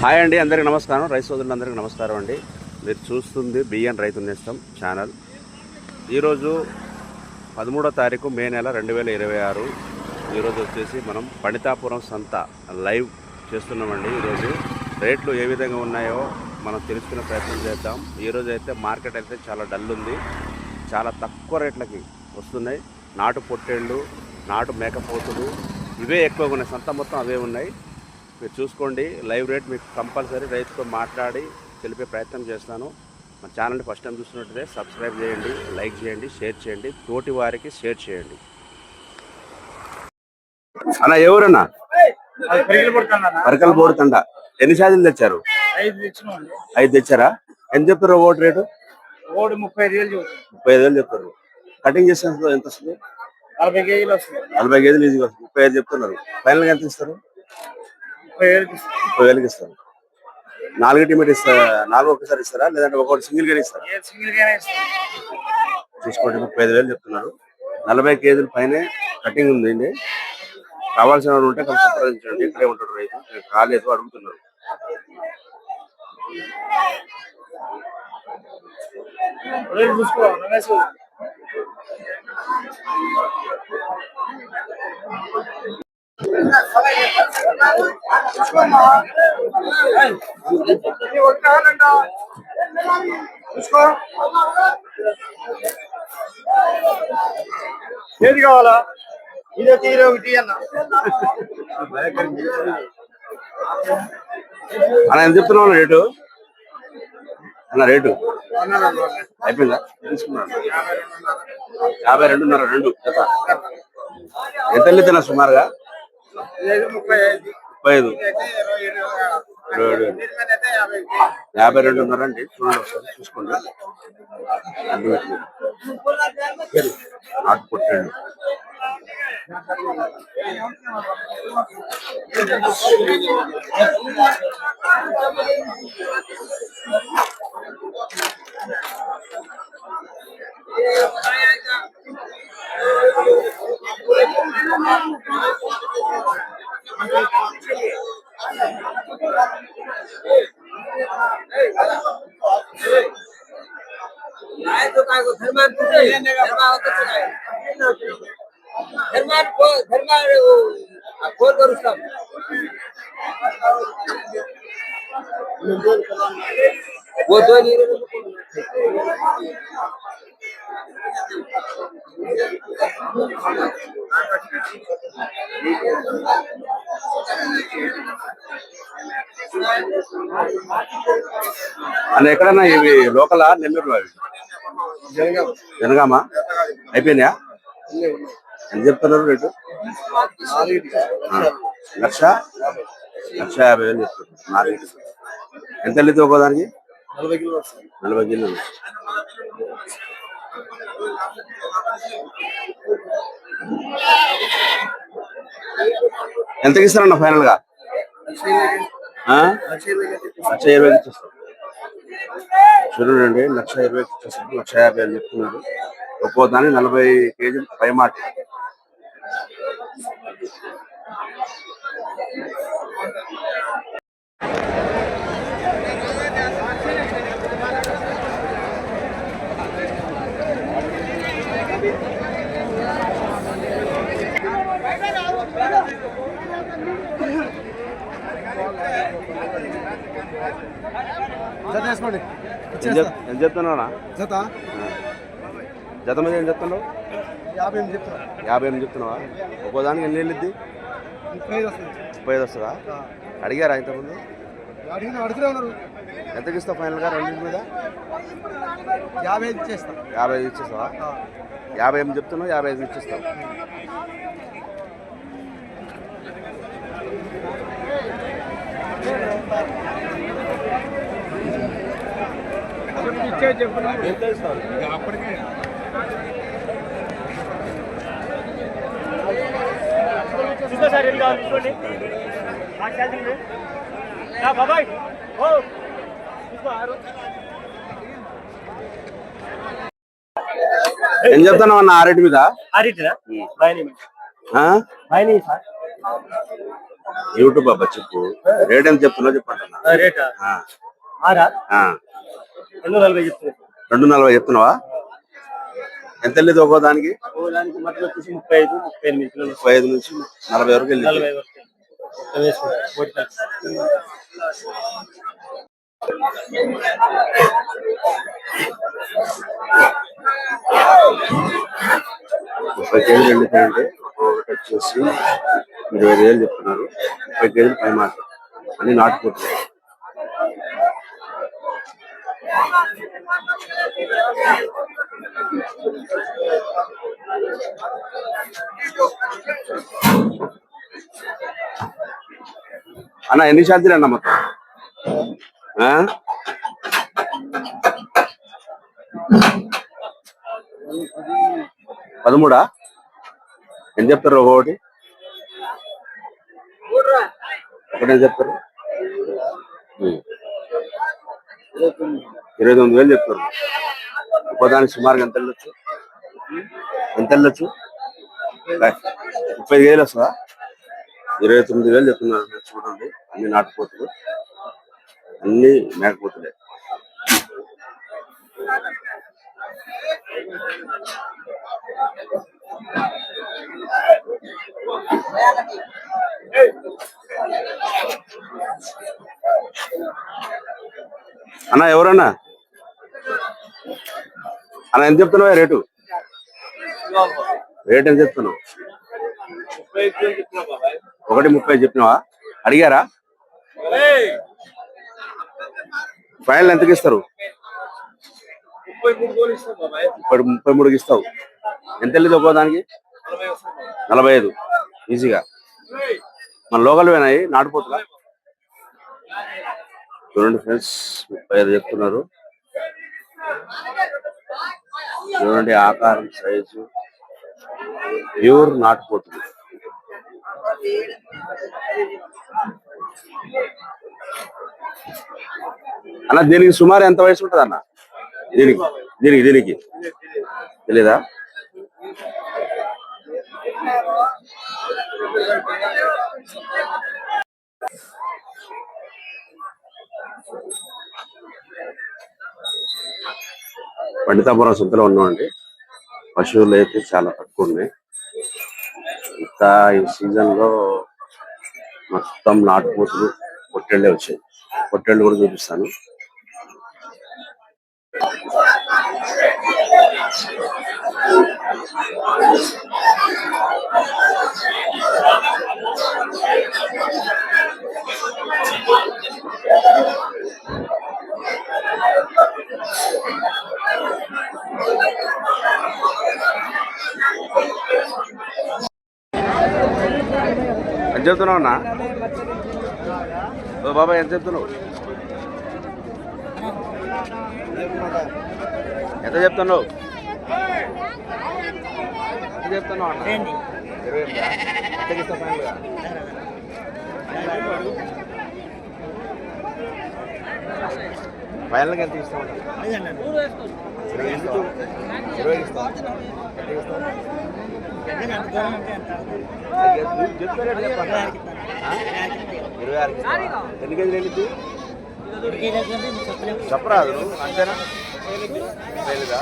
Hi అండి, అందరికీ నమస్కారం. రైతు సోదరులందరికీ నమస్కారం అండి. మీరు చూస్తుంది బిఎన్ రైతు నేస్తం ఛానల్. ఈరోజు 13వ తారీఖు మే నెల 2026. ఈరోజు వచ్చేసి మనం పండితాపురం సంత లైవ్ చేస్తున్నామండి. ఈరోజు రేట్లు ఏ విధంగా ఉన్నాయో మనం తెలుసుకునే ప్రయత్నం చేద్దాం. ఈరోజు అయితే మార్కెట్ అయితే చాలా డల్ ఉంది. చాలా తక్కువ రేట్లకి వస్తున్నాయి. నాటు పొట్టేళ్ళు, నాటు మేకపోతులు ఇవే ఎక్కువగా ఉన్నాయి. సంత మొత్తం అవే ఉన్నాయి. మీరు చూసుకోండి. లైవ్ రేట్ మీకు కంపల్సరీ రైతుతో మాట్లాడి తెలిపే ప్రయత్నం చేస్తాను. మన ఛానల్ని ఫస్ట్ టైం చూస్తున్నట్లయితే సబ్స్క్రైబ్ చేయండి, లైక్ చేయండి, షేర్ చేయండి, తోటి వారికి షేర్ చేయండి. అన్న ఎవరన్నా? పరికలు పోడుతండ. ఎన్ని ఛార్జీలు తెచ్చారు? 5 తెచ్చారా? ఎంత చెప్తారు ఓటు రేటు? 35,000 చెప్తారు. కటింగ్ చేస్తే ఎంత వస్తుంది? 40 కేజీలు వస్తుంది. 40 కేజీలు ఈజీగా వస్తుంది. 35 చెప్తున్నారు. ఫైనల్గా ఎంత ఇస్తారు? 30,000 ఇస్తారు. 4 టిమెట్ ఇస్తారా? 4 ఒకసారి ఇస్తారా, లేదంటే ఒకటి సింగిల్ గానే ఇస్తారా? చూసుకోండి, 35,000 చెప్తున్నారు. 40 కేజీల పైనే కటింగ్ ఉంది. కావాల్సిన వాళ్ళు ఉంటే కొంచెం సంప్రదించండి. ఇక్కడే ఉంటారు రైతు. కాలేదు అడుగుతున్నారు. ఏది కావాలా? ఇదే తీరే ఒకటి అన్న. అన్న ఎంత చెప్తున్నావు రేటు? అన్న రేటు అయిపోయిందా? తీసుకున్నాను. 52.5 రెండు జత. ఎంత వెళ్తున్నా సుమారుగా? 35, 52.5 అండి. చూడండి ఒకసారి, చూసుకోండి. నాటు పొట్టేళ్ళు वो दो नहीं అన్న ఎక్కడన్నా ఇవి లోకలా నెల్లూరులో? అవి జనగామా అయిపోయినాయా? ఎంత చెప్తున్నారు రేటు? 1,50,000 చెప్తున్నారు. ఎంత వెళ్ళితే ఒక్కోదానికి? 40 కిలోలు. ఎంతకి ఇస్తారన్న ఫైనల్ గా? 1,20,000 ఇచ్చేస్తారు. చూడండి, 1,20,000 ఇచ్చేస్తారు. 1,50,000 చెప్తున్నారు. ఒక్కో దాన్ని 40 కేజీలు పై మాట. ఎంత చెప్తున్నావునా? జత మీద ఏం చెప్తున్నావు? 58 చెప్తున్నావా? ఒక్కో దానికి ఎన్ని వెళ్ళిద్ది? 35 వస్తుందా? అడిగారా ఇంతకుముందు? ఎంతకి ఇస్తావు ఫైనల్గా రెండింటి మీద? 55 ఇచ్చేస్తా. 55 ఇచ్చేస్తావా? 58 చెప్తున్నావు, 55 ఇచ్చేస్తావు. ఏం చెప్తాను అన్న ఆ రేటు మీద? యూట్యూబ్ అబ్బా చెప్పు. రేట్ ఎంత చెప్తున్నావు చెప్పంటున్నా. రేటా ఆ, ఆరా ఆ. 240 చెప్తున్నా. 240 చెప్తున్నావా? ఎంత వెళ్ళేది ఒక్కో దానికి? దానికి మటన్ వచ్చేసి 35 38 కిలోలు 35 నుంచి 40 వరకు వెళ్ళి 40 వరకు వేసుకుంటాం. బోటి ముప్పై కేజీలు వెళ్ళిపోయాయంటే ఒక్కొక్కటి వచ్చేసి 25,000 చెప్తున్నారు. 30 కేజీలు పై మాట అన్ని నాటుకుంటున్నాయి. అన్న ఎన్ని ఛార్జీలు అన్న మొత్తం? ఆ? పదమూడా? ఎంత చెప్తారు ఒకటి? ఒకటే చెప్తారు. 29,000 చెప్తారు. ఒక్కోదానికి సుమారుగా ఎంత వెళ్ళొచ్చు? ఎంత వెళ్ళొచ్చు? 35,000 వస్తుందా? 29,000 చెప్తున్నారు. చూడండి అన్ని నాటుపోతులు, అన్ని మేకపోతులే. అన్న ఎవరన్నా అన్న ఎంత చెప్తున్నావు రేటు? రేట్ ఎంత చెప్తున్నావు? 1:30 చెప్పినావా? అడిగారా? ఫైనల్ ఎంతకి ఇస్తారు? 33కి ఇస్తావు. ఎంత వెళ్ళేది ఒక్కో దానికి? 45 ఈజీగా. మన లోకల్ పోయినాయి నాటుపోతులా. చూడండి ఫ్రెండ్స్ 35 చెప్తున్నారు. చూడండి ఆకారం, సైజు, ప్యూర్ నాటుపోతుంది. అన్న దీనికి సుమారు ఎంత వయసు ఉంటుంది అన్న? దీనికి దీనికి దీనికి తెలీదా? పండితాపురం సంతలో ఉన్నామండి. పశువులు అయితే చాలా తక్కువ ఉన్నాయి. ఇంకా ఈ సీజన్ లో మొత్తం నాటుపోతులు, పొట్టేళ్ళే వచ్చాయి. పొట్టేళ్ళు కూడా చూపిస్తాను. ఎంత చెప్తున్నావు అన్న? ఓ బాబాయ్ ఎంత చెప్తున్నావు? ఎంత చెప్తున్నావు? ఎంత చెప్తున్నావు అన్న? 28 ఎంతకి ఇస్తావు ఫైనల్గా? ఫైనల్గా ఎంత ఇస్తావు? 20 ఇస్తావు. ఎన్ని కేజీలు వెళ్ళిద్ది? చెప్పరాదు అంతేనా? లేదా